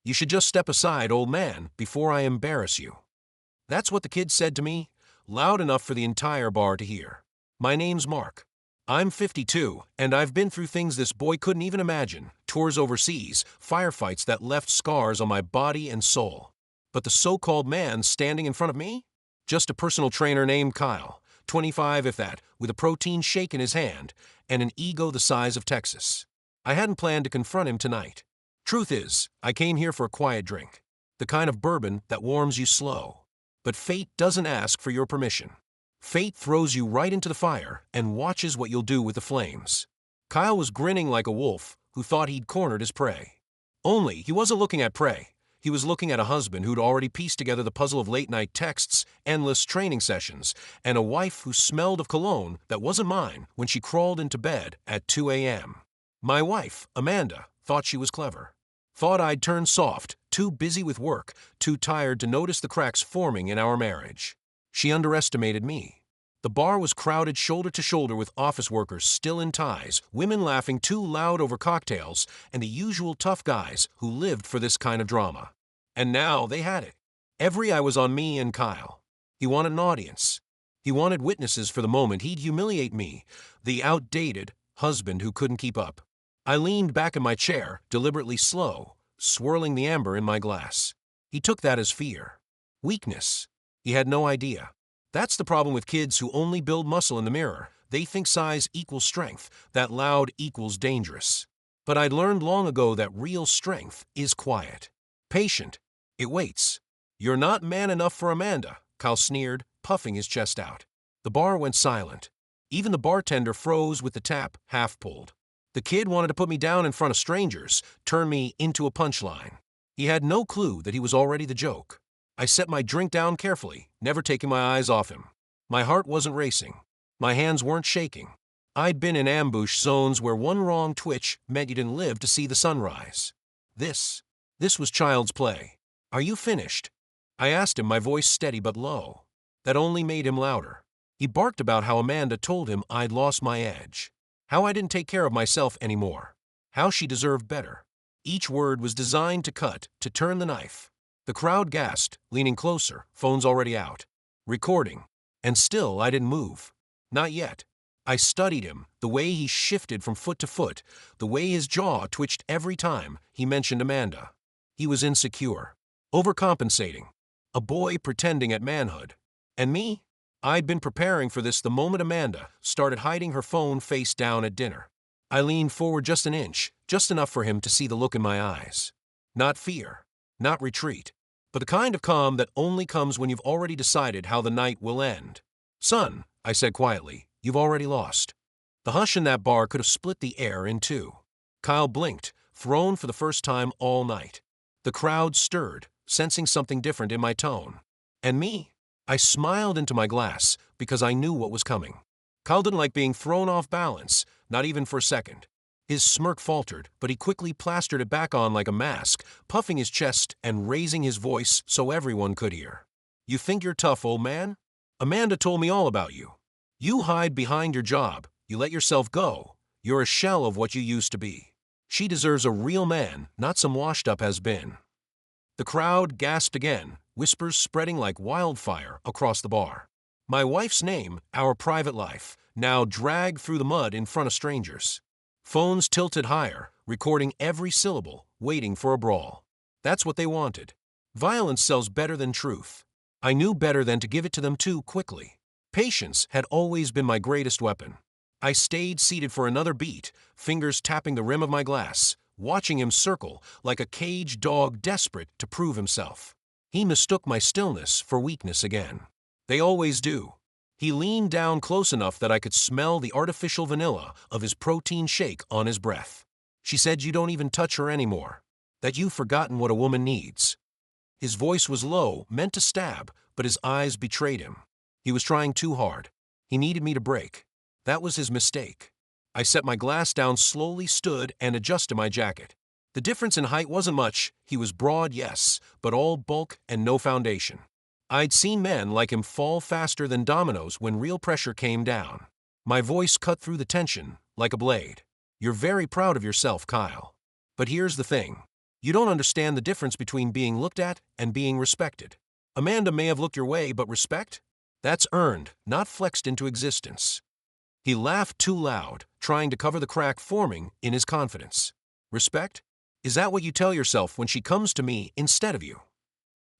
You should just step aside, old man, before I embarrass you. That's what the kid said to me, loud enough for the entire bar to hear. My name's Mark. I'm 52, and I've been through things this boy couldn't even imagine. Tours overseas, firefights that left scars on my body and soul. But the so-called man standing in front of me? Just a personal trainer named Kyle, 25 if that, with a protein shake in his hand, and an ego the size of Texas. I hadn't planned to confront him tonight. Truth is, I came here for a quiet drink. The kind of bourbon that warms you slow. But fate doesn't ask for your permission. Fate throws you right into the fire and watches what you'll do with the flames. Kyle was grinning like a wolf who thought he'd cornered his prey. Only he wasn't looking at prey. He was looking at a husband who'd already pieced together the puzzle of late-night texts, endless training sessions, and a wife who smelled of cologne that wasn't mine when she crawled into bed at 2 a.m. My wife, Amanda, thought she was clever. Thought I'd turned soft, too busy with work, too tired to notice the cracks forming in our marriage. She underestimated me. The bar was crowded shoulder to shoulder with office workers still in ties, women laughing too loud over cocktails, and the usual tough guys who lived for this kind of drama. And now they had it. Every eye was on me and Kyle. He wanted an audience. He wanted witnesses for the moment he'd humiliate me, the outdated husband who couldn't keep up. I leaned back in my chair, deliberately slow, swirling the amber in my glass. He took that as fear. Weakness. He had no idea. That's the problem with kids who only build muscle in the mirror. They think size equals strength, that loud equals dangerous. But I'd learned long ago that real strength is quiet. Patient. It waits. You're not man enough for Amanda, Kyle sneered, puffing his chest out. The bar went silent. Even the bartender froze with the tap half pulled. The kid wanted to put me down in front of strangers, turn me into a punchline. He had no clue that he was already the joke. I set my drink down carefully, never taking my eyes off him. My heart wasn't racing. My hands weren't shaking. I'd been in ambush zones where one wrong twitch meant you didn't live to see the sunrise. This was child's play. Are you finished? I asked him, my voice steady but low. That only made him louder. He barked about how Amanda told him I'd lost my edge. How I didn't take care of myself anymore. How she deserved better. Each word was designed to cut, to turn the knife. The crowd gasped, leaning closer, phones already out. Recording. And still I didn't move. Not yet. I studied him, the way he shifted from foot to foot, the way his jaw twitched every time he mentioned Amanda. He was insecure. Overcompensating. A boy pretending at manhood. And me? I'd been preparing for this the moment Amanda started hiding her phone face down at dinner. I leaned forward just an inch, just enough for him to see the look in my eyes. Not fear. Not retreat, but the kind of calm that only comes when you've already decided how the night will end. Son, I said quietly, you've already lost. The hush in that bar could have split the air in two. Kyle blinked, thrown for the first time all night. The crowd stirred, sensing something different in my tone. And me? I smiled into my glass because I knew what was coming. Kyle didn't like being thrown off balance, not even for a second. His smirk faltered, but he quickly plastered it back on like a mask, puffing his chest and raising his voice so everyone could hear. You think you're tough, old man? Amanda told me all about you. You hide behind your job. You let yourself go. You're a shell of what you used to be. She deserves a real man, not some washed-up has-been. The crowd gasped again, whispers spreading like wildfire across the bar. My wife's name, our private life, now dragged through the mud in front of strangers. Phones tilted higher, recording every syllable, waiting for a brawl. That's what they wanted. Violence sells better than truth. I knew better than to give it to them too quickly. Patience had always been my greatest weapon. I stayed seated for another beat, fingers tapping the rim of my glass, watching him circle like a caged dog desperate to prove himself. He mistook my stillness for weakness again. They always do. He leaned down close enough that I could smell the artificial vanilla of his protein shake on his breath. She said you don't even touch her anymore. That you've forgotten what a woman needs. His voice was low, meant to stab, but his eyes betrayed him. He was trying too hard. He needed me to break. That was his mistake. I set my glass down, slowly stood, and adjusted my jacket. The difference in height wasn't much. He was broad, yes, but all bulk and no foundation. I'd seen men like him fall faster than dominoes when real pressure came down. My voice cut through the tension like a blade. You're very proud of yourself, Kyle. But here's the thing. You don't understand the difference between being looked at and being respected. Amanda may have looked your way, but respect? That's earned, not flexed into existence. He laughed too loud, trying to cover the crack forming in his confidence. Respect? Is that what you tell yourself when she comes to me instead of you?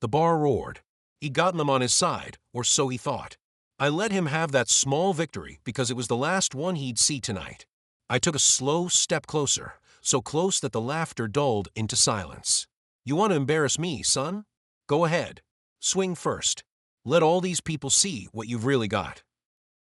The bar roared. He'd gotten them on his side, or so he thought. I let him have that small victory because it was the last one he'd see tonight. I took a slow step closer, so close that the laughter dulled into silence. You want to embarrass me, son? Go ahead. Swing first. Let all these people see what you've really got.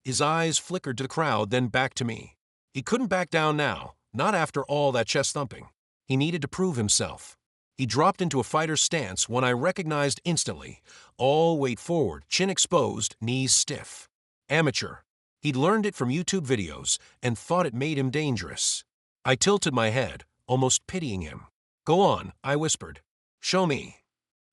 His eyes flickered to the crowd, then back to me. He couldn't back down now, not after all that chest thumping. He needed to prove himself. He dropped into a fighter's stance, one I recognized instantly. All weight forward, chin exposed, knees stiff. Amateur. He'd learned it from YouTube videos and thought it made him dangerous. I tilted my head, almost pitying him. Go on, I whispered. Show me.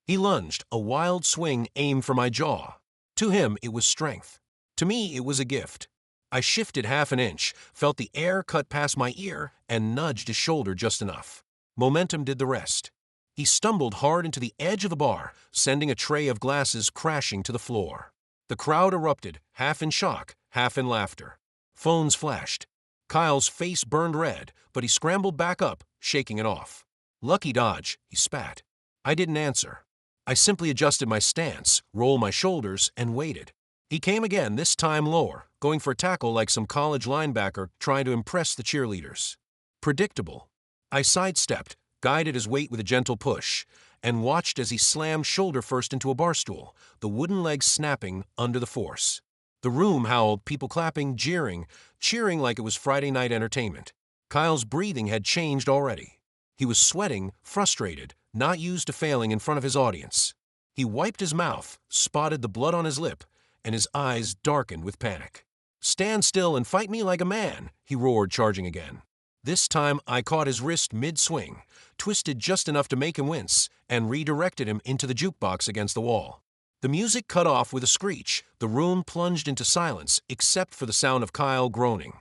He lunged, a wild swing aimed for my jaw. To him, it was strength. To me, it was a gift. I shifted half an inch, felt the air cut past my ear, and nudged his shoulder just enough. Momentum did the rest. He stumbled hard into the edge of the bar, sending a tray of glasses crashing to the floor. The crowd erupted, half in shock, half in laughter. Phones flashed. Kyle's face burned red, but he scrambled back up, shaking it off. Lucky dodge, he spat. I didn't answer. I simply adjusted my stance, rolled my shoulders, and waited. He came again, this time lower, going for a tackle like some college linebacker trying to impress the cheerleaders. Predictable. I sidestepped, guided his weight with a gentle push, and watched as he slammed shoulder first into a bar stool, the wooden legs snapping under the force. The room howled, people clapping, jeering, cheering like it was Friday night entertainment. Kyle's breathing had changed already. He was sweating, frustrated, not used to failing in front of his audience. He wiped his mouth, spotted the blood on his lip, and his eyes darkened with panic. Stand still and fight me like a man, he roared, charging again. This time I caught his wrist mid-swing, twisted just enough to make him wince, and redirected him into the jukebox against the wall. The music cut off with a screech. The room plunged into silence, except for the sound of Kyle groaning.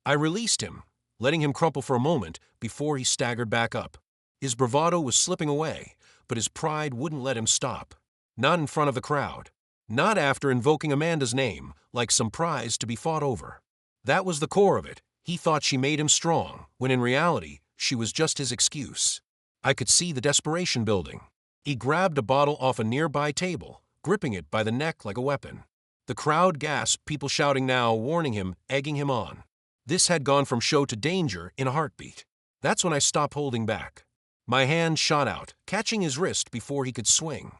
I released him, letting him crumple for a moment before he staggered back up. His bravado was slipping away, but his pride wouldn't let him stop. Not in front of the crowd. Not after invoking Amanda's name, like some prize to be fought over. That was the core of it. He thought she made him strong, when in reality, she was just his excuse. I could see the desperation building. He grabbed a bottle off a nearby table, gripping it by the neck like a weapon. The crowd gasped, people shouting now, warning him, egging him on. This had gone from show to danger in a heartbeat. That's when I stopped holding back. My hand shot out, catching his wrist before he could swing.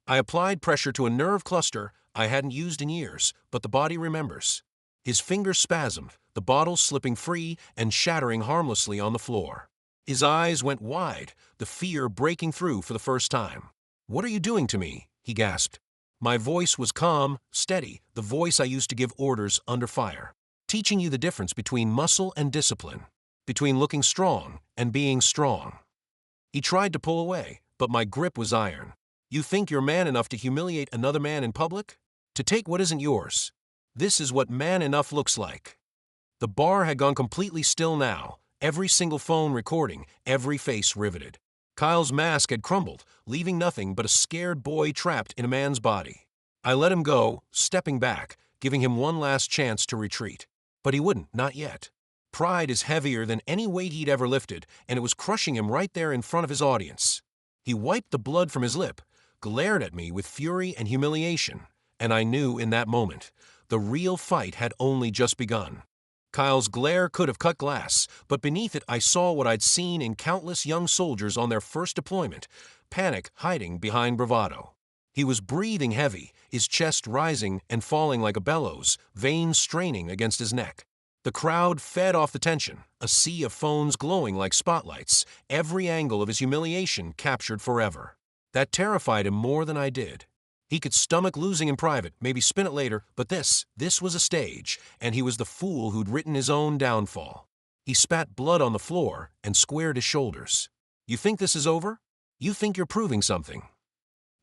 I applied pressure to a nerve cluster I hadn't used in years, but the body remembers. His fingers spasmed, the bottle slipping free and shattering harmlessly on the floor. His eyes went wide, the fear breaking through for the first time. "What are you doing to me?" he gasped. My voice was calm, steady, the voice I used to give orders under fire. Teaching you the difference between muscle and discipline, between looking strong and being strong. He tried to pull away, but my grip was iron. You think you're man enough to humiliate another man in public? To take what isn't yours? This is what man enough looks like. The bar had gone completely still now, every single phone recording, every face riveted. Kyle's mask had crumbled, leaving nothing but a scared boy trapped in a man's body. I let him go, stepping back, giving him one last chance to retreat. But he wouldn't, not yet. Pride is heavier than any weight he'd ever lifted, and it was crushing him right there in front of his audience. He wiped the blood from his lip, glared at me with fury and humiliation, and I knew in that moment, the real fight had only just begun. Kyle's glare could have cut glass, but beneath it I saw what I'd seen in countless young soldiers on their first deployment, panic hiding behind bravado. He was breathing heavy, his chest rising and falling like a bellows, veins straining against his neck. The crowd fed off the tension, a sea of phones glowing like spotlights, every angle of his humiliation captured forever. That terrified him more than I did. He could stomach losing in private, maybe spin it later, but this was a stage, and he was the fool who'd written his own downfall. He spat blood on the floor and squared his shoulders. "You think this is over? You think you're proving something?"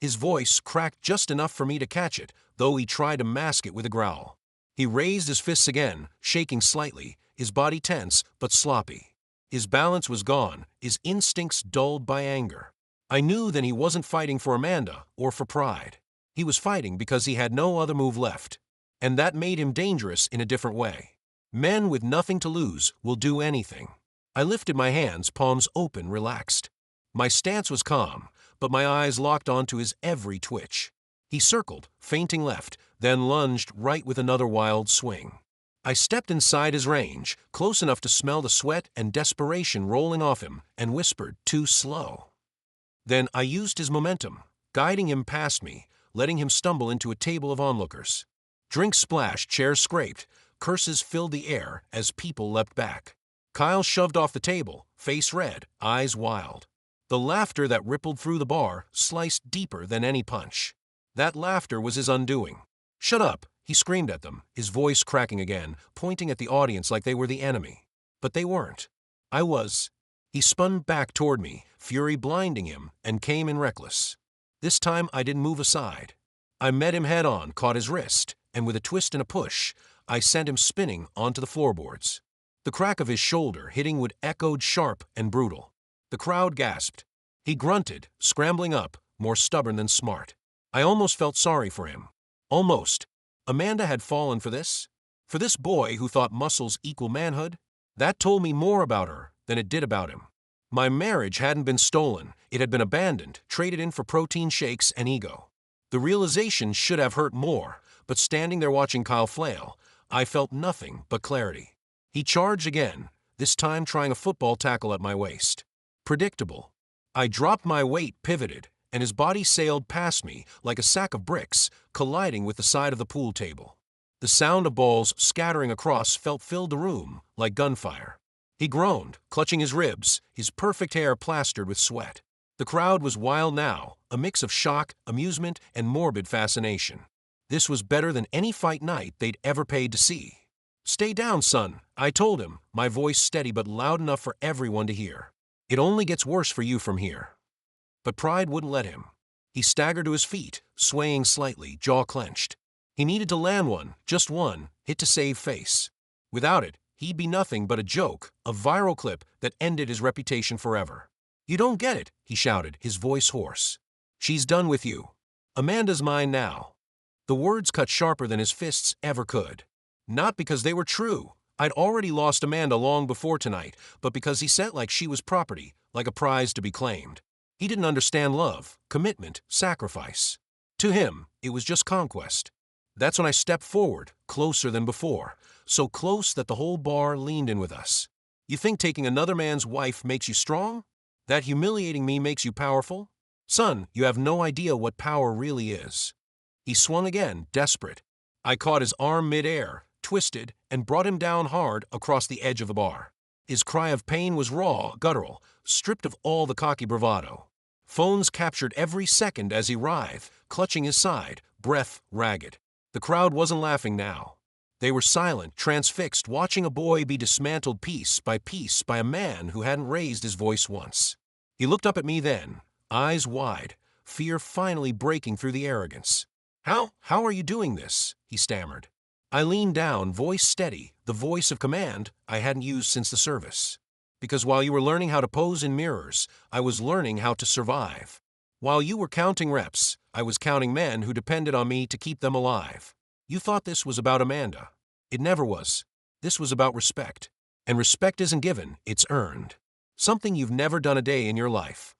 His voice cracked just enough for me to catch it, though he tried to mask it with a growl. He raised his fists again, shaking slightly, his body tense but sloppy. His balance was gone, his instincts dulled by anger. I knew then he wasn't fighting for Amanda or for pride. He was fighting because he had no other move left. And that made him dangerous in a different way. Men with nothing to lose will do anything. I lifted my hands, palms open, relaxed. My stance was calm, but my eyes locked onto his every twitch. He circled, feinting left, then lunged right with another wild swing. I stepped inside his range, close enough to smell the sweat and desperation rolling off him, and whispered, "Too slow." Then I used his momentum, guiding him past me, letting him stumble into a table of onlookers. Drinks splashed, chairs scraped, curses filled the air as people leapt back. Kyle shoved off the table, face red, eyes wild. The laughter that rippled through the bar sliced deeper than any punch. That laughter was his undoing. "Shut up," he screamed at them, his voice cracking again, pointing at the audience like they were the enemy. But they weren't. I was. He spun back toward me, fury blinding him, and came in reckless. This time I didn't move aside. I met him head on, caught his wrist, and with a twist and a push, I sent him spinning onto the floorboards. The crack of his shoulder hitting wood echoed sharp and brutal. The crowd gasped. He grunted, scrambling up, more stubborn than smart. I almost felt sorry for him. Almost. Amanda had fallen for this? For this boy who thought muscles equal manhood? That told me more about her than it did about him. My marriage hadn't been stolen. It had been abandoned, traded in for protein shakes and ego. The realization should have hurt more, but standing there watching Kyle flail, I felt nothing but clarity. He charged again, this time trying a football tackle at my waist. Predictable. I dropped my weight, pivoted, and his body sailed past me like a sack of bricks, colliding with the side of the pool table. The sound of balls scattering across filled the room like gunfire. He groaned, clutching his ribs, his perfect hair plastered with sweat. The crowd was wild now, a mix of shock, amusement, and morbid fascination. This was better than any fight night they'd ever paid to see. "Stay down, son," I told him, my voice steady but loud enough for everyone to hear. "It only gets worse for you from here." But pride wouldn't let him. He staggered to his feet, swaying slightly, jaw clenched. He needed to land one, just one, hit to save face. Without it, he'd be nothing but a joke, a viral clip that ended his reputation forever. "You don't get it," he shouted, his voice hoarse. "She's done with you. Amanda's mine now." The words cut sharper than his fists ever could. Not because they were true. I'd already lost Amanda long before tonight, but because he said like she was property, like a prize to be claimed. He didn't understand love, commitment, sacrifice. To him, it was just conquest. That's when I stepped forward, closer than before, so close that the whole bar leaned in with us. "You think taking another man's wife makes you strong? That humiliating me makes you powerful? Son, you have no idea what power really is." He swung again, desperate. I caught his arm mid-air, twisted, and brought him down hard across the edge of the bar. His cry of pain was raw, guttural, stripped of all the cocky bravado. Phones captured every second as he writhed, clutching his side, breath ragged. The crowd wasn't laughing now. They were silent, transfixed, watching a boy be dismantled piece by a man who hadn't raised his voice once. He looked up at me then, eyes wide, fear finally breaking through the arrogance. How are you doing this?" he stammered. I leaned down, voice steady, the voice of command I hadn't used since the service. "Because while you were learning how to pose in mirrors, I was learning how to survive. While you were counting reps, I was counting men who depended on me to keep them alive. You thought this was about Amanda. It never was. This was about respect. And respect isn't given, it's earned. Something you've never done a day in your life."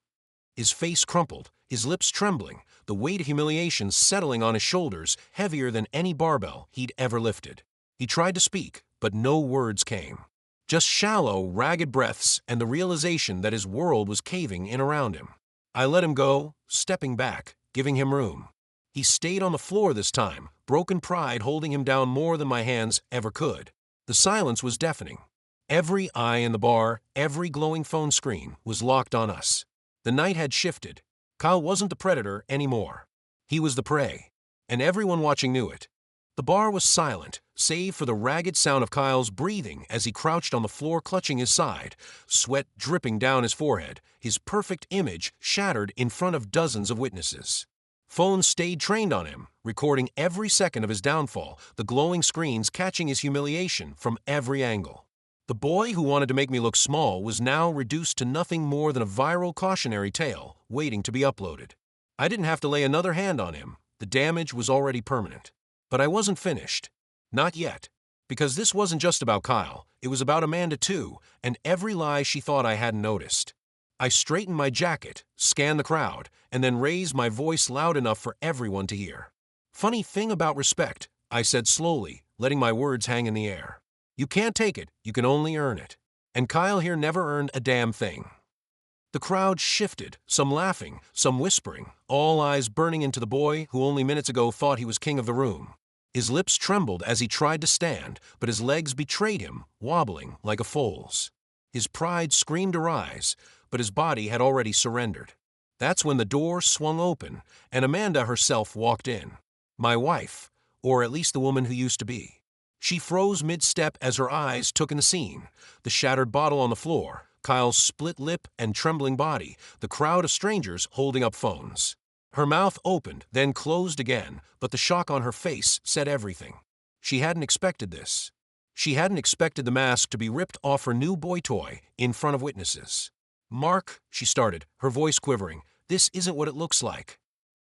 His face crumpled, his lips trembling, the weight of humiliation settling on his shoulders heavier than any barbell he'd ever lifted. He tried to speak, but no words came. Just shallow, ragged breaths and the realization that his world was caving in around him. I let him go, stepping back, giving him room. He stayed on the floor this time, broken pride holding him down more than my hands ever could. The silence was deafening. Every eye in the bar, every glowing phone screen was locked on us. The night had shifted. Kyle wasn't the predator anymore. He was the prey. And everyone watching knew it. The bar was silent, save for the ragged sound of Kyle's breathing as he crouched on the floor clutching his side, sweat dripping down his forehead, his perfect image shattered in front of dozens of witnesses. Phones stayed trained on him, recording every second of his downfall, the glowing screens catching his humiliation from every angle. The boy who wanted to make me look small was now reduced to nothing more than a viral cautionary tale waiting to be uploaded. I didn't have to lay another hand on him. The damage was already permanent. But I wasn't finished. Not yet. Because this wasn't just about Kyle. It was about Amanda too, and every lie she thought I hadn't noticed. I straightened my jacket, scanned the crowd, and then raised my voice loud enough for everyone to hear. Funny thing about respect, I said slowly, letting my words hang in the air. You can't take it, you can only earn it. And Kyle here never earned a damn thing. The crowd shifted, some laughing, some whispering, all eyes burning into the boy who only minutes ago thought he was king of the room. His lips trembled as he tried to stand, but his legs betrayed him, wobbling like a foal's. His pride screamed to rise, but his body had already surrendered. That's when the door swung open, and Amanda herself walked in. My wife, or at least the woman who used to be. She froze mid-step as her eyes took in the scene, the shattered bottle on the floor, Kyle's split lip and trembling body, the crowd of strangers holding up phones. Her mouth opened, then closed again, but the shock on her face said everything. She hadn't expected this. She hadn't expected the mask to be ripped off her new boy toy in front of witnesses. "Mark," she started, her voice quivering, "this isn't what it looks like."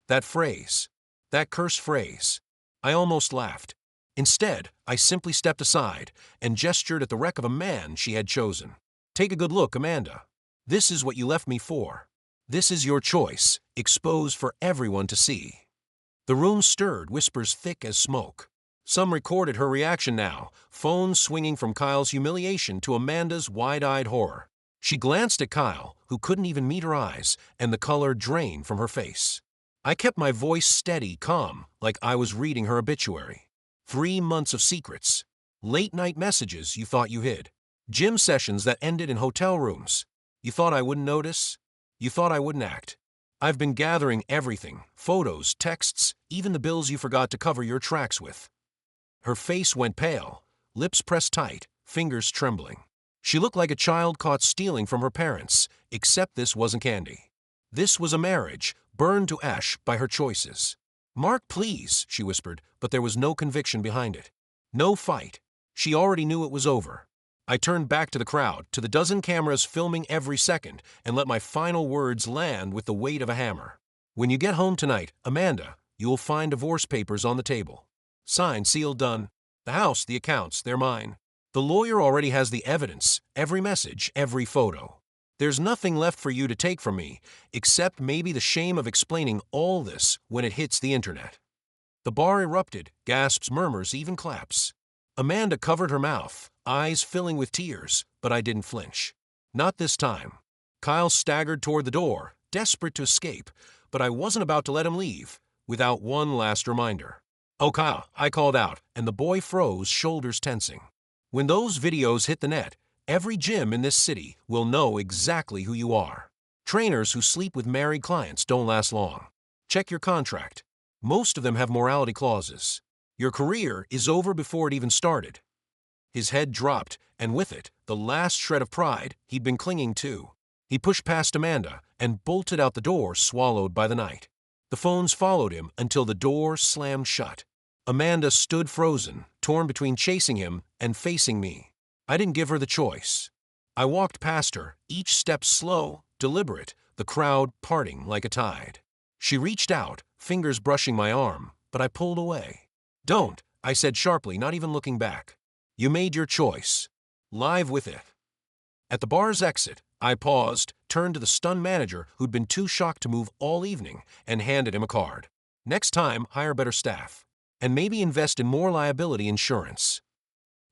That phrase. That cursed phrase. I almost laughed. Instead, I simply stepped aside and gestured at the wreck of a man she had chosen. "Take a good look, Amanda. This is what you left me for. This is your choice, exposed for everyone to see." The room stirred, whispers thick as smoke. Some recorded her reaction now, phones swinging from Kyle's humiliation to Amanda's wide-eyed horror. She glanced at Kyle, who couldn't even meet her eyes, and the color drained from her face. I kept my voice steady, calm, like I was reading her obituary. 3 months of secrets. Late-night messages you thought you hid. Gym sessions that ended in hotel rooms. You thought I wouldn't notice? You thought I wouldn't act? I've been gathering everything, photos, texts, even the bills you forgot to cover your tracks with. Her face went pale, lips pressed tight, fingers trembling. She looked like a child caught stealing from her parents, except this wasn't candy. This was a marriage, burned to ash by her choices. "Mark, please," she whispered, but there was no conviction behind it. No fight. She already knew it was over. I turned back to the crowd, to the dozen cameras filming every second, and let my final words land with the weight of a hammer. "When you get home tonight, Amanda, you will find divorce papers on the table. Signed, sealed, done. The house, the accounts, they're mine. The lawyer already has the evidence, every message, every photo. There's nothing left for you to take from me, except maybe the shame of explaining all this when it hits the internet." The bar erupted, gasps, murmurs, even claps. Amanda covered her mouth, eyes filling with tears, but I didn't flinch. Not this time. Kyle staggered toward the door, desperate to escape, but I wasn't about to let him leave without one last reminder. "Oh, Kyle," I called out, and the boy froze, shoulders tensing. "When those videos hit the net, every gym in this city will know exactly who you are. Trainers who sleep with married clients don't last long. Check your contract. Most of them have morality clauses. Your career is over before it even started." His head dropped, and with it, the last shred of pride he'd been clinging to. He pushed past Amanda and bolted out the door, swallowed by the night. The phones followed him until the door slammed shut. Amanda stood frozen, torn between chasing him and facing me. I didn't give her the choice. I walked past her, each step slow, deliberate, the crowd parting like a tide. She reached out, fingers brushing my arm, but I pulled away. "Don't," I said sharply, not even looking back. "You made your choice. Live with it." At the bar's exit, I paused, turned to the stunned manager who'd been too shocked to move all evening, and handed him a card. "Next time, hire better staff. And maybe invest in more liability insurance."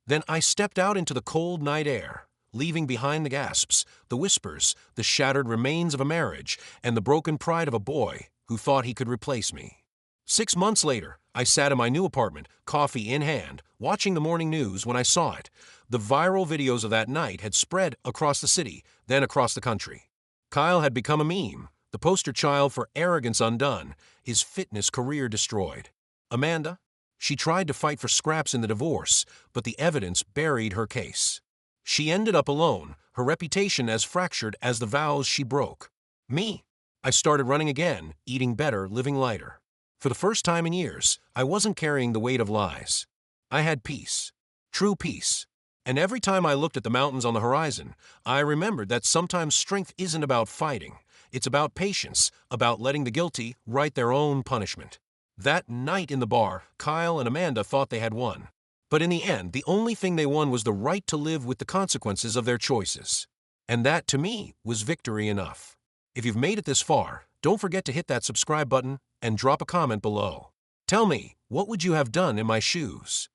Then I stepped out into the cold night air, leaving behind the gasps, the whispers, the shattered remains of a marriage, and the broken pride of a boy who thought he could replace me. 6 months later, I sat in my new apartment, coffee in hand, watching the morning news when I saw it. The viral videos of that night had spread across the city, then across the country. Kyle had become a meme, the poster child for arrogance undone, his fitness career destroyed. Amanda? She tried to fight for scraps in the divorce, but the evidence buried her case. She ended up alone, her reputation as fractured as the vows she broke. Me? I started running again, eating better, living lighter. For the first time in years, I wasn't carrying the weight of lies. I had peace. True peace. And every time I looked at the mountains on the horizon, I remembered that sometimes strength isn't about fighting. It's about patience, about letting the guilty write their own punishment. That night in the bar, Kyle and Amanda thought they had won. But in the end, the only thing they won was the right to live with the consequences of their choices. And that, to me, was victory enough. If you've made it this far, don't forget to hit that subscribe button and drop a comment below. Tell me, what would you have done in my shoes?